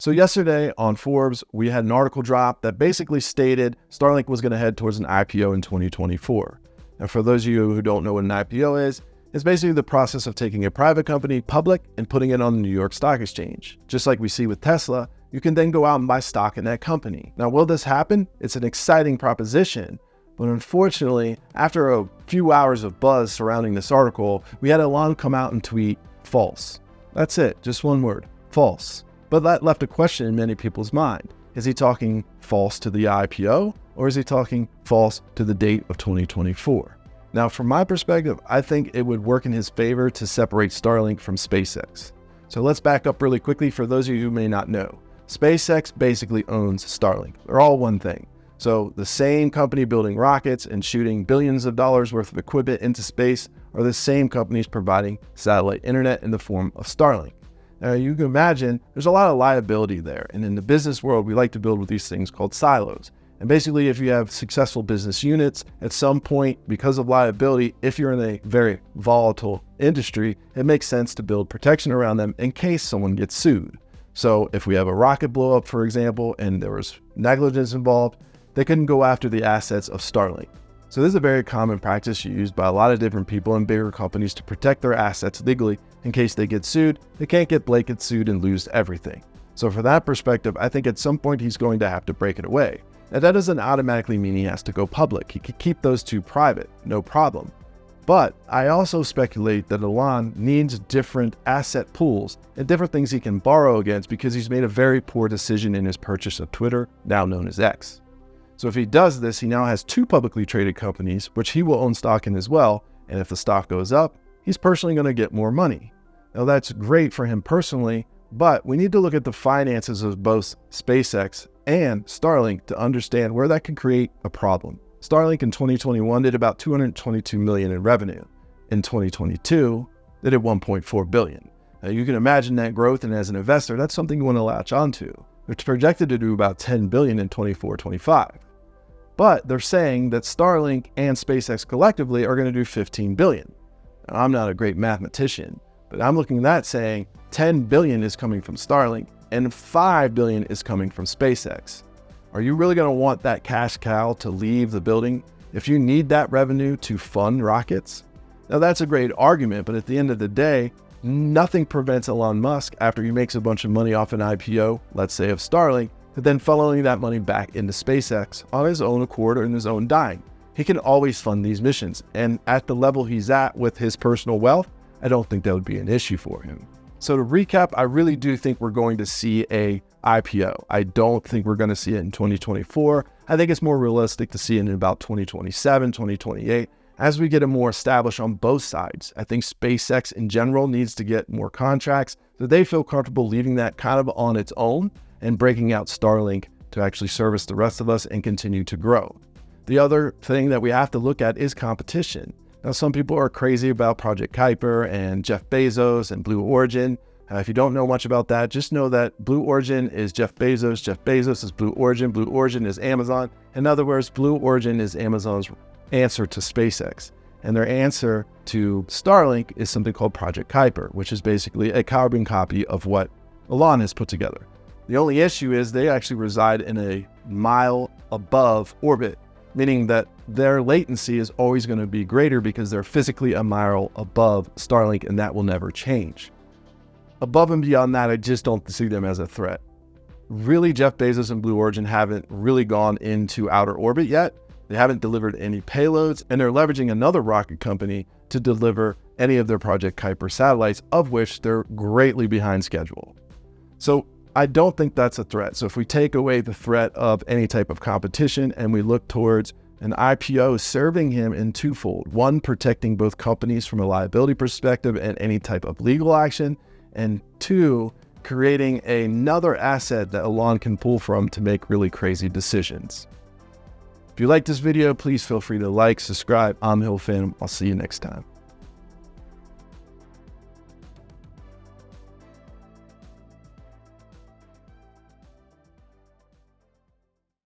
So yesterday on Forbes, we had an article drop that basically stated Starlink was going to head towards an IPO in 2024. And for those of you who don't know what an IPO is, it's basically the process of taking a private company public and putting it on the New York Stock Exchange. Just like we see with Tesla, you can then go out and buy stock in that company. Now, will this happen? It's an exciting proposition, but unfortunately, after a few hours of buzz surrounding this article, we had Elon come out and tweet false. That's it, just one word, false. But that left a question in many people's mind. Is he talking false to the IPO, or is he talking false to the date of 2024? Now, from my perspective, I think it would work in his favor to separate Starlink from SpaceX. So let's back up really quickly for those of you who may not know. SpaceX basically owns Starlink. They're all one thing. So the same company building rockets and shooting billions of dollars worth of equipment into space are the same companies providing satellite internet in the form of Starlink. Now, you can imagine there's a lot of liability there. And in the business world, we like to build with these things called silos. And basically, if you have successful business units, at some point, because of liability, if you're in a very volatile industry, it makes sense to build protection around them in case someone gets sued. So if we have a rocket blow up, for example, and there was negligence involved, they couldn't go after the assets of Starlink. So this is a very common practice used by a lot of different people in bigger companies to protect their assets legally in case they get sued. They can't get blanket sued and lose everything. So from that perspective, I think at some point he's going to have to break it away. Now, that doesn't automatically mean he has to go public. He could keep those two private, no problem. But I also speculate that Elon needs different asset pools and different things he can borrow against because he's made a very poor decision in his purchase of Twitter, now known as X. So if he does this, he now has two publicly traded companies, which he will own stock in as well. And if the stock goes up, he's personally going to get more money. Now, that's great for him personally, but we need to look at the finances of both SpaceX and Starlink to understand where that can create a problem. Starlink in 2021 did about $222 million in revenue. In 2022, they did $1.4 billion. Now, you can imagine that growth, and as an investor, that's something you want to latch onto. It's projected to do about $10 billion in 24-25. But they're saying that Starlink and SpaceX collectively are going to do $15 billion. Now, I'm not a great mathematician, but I'm looking at that saying $10 billion is coming from Starlink and $5 billion is coming from SpaceX. Are you really going to want that cash cow to leave the building if you need that revenue to fund rockets? Now, that's a great argument, but at the end of the day, nothing prevents Elon Musk, after he makes a bunch of money off an IPO, let's say of Starlink, to then funneling that money back into SpaceX on his own accord or in his own dime. He can always fund these missions, and at the level he's at with his personal wealth, I don't think that would be an issue for him. So to recap, I really do think we're going to see a IPO. I don't think we're going to see it in 2024. I think it's more realistic to see it in about 2027, 2028. As we get it more established on both sides, I think SpaceX in general needs to get more contracts so they feel comfortable leaving that kind of on its own and breaking out Starlink to actually service the rest of us and continue to grow. The other thing that we have to look at is competition. Now, some people are crazy about Project Kuiper and Jeff Bezos and Blue Origin. If you don't know much about that, just know that Blue Origin is Jeff Bezos is Blue Origin is Amazon. In other words, Blue Origin is Amazon's answer to SpaceX. And their answer to Starlink is something called Project Kuiper, which is basically a carbon copy of what Elon has put together. The only issue is they actually reside in a mile above orbit, meaning that their latency is always going to be greater because they're physically a mile above Starlink, and that will never change. Above and beyond that, I just don't see them as a threat. Really, Jeff Bezos and Blue Origin haven't really gone into outer orbit yet. They haven't delivered any payloads, and they're leveraging another rocket company to deliver any of their Project Kuiper satellites, of which they're greatly behind schedule. So I don't think that's a threat. So if we take away the threat of any type of competition and we look towards an IPO serving him in twofold: one, protecting both companies from a liability perspective and any type of legal action, and two, creating another asset that Elon can pull from to make really crazy decisions. If you like this video, please feel free to like, subscribe. I'm Hill Phantom. I'll see you next time.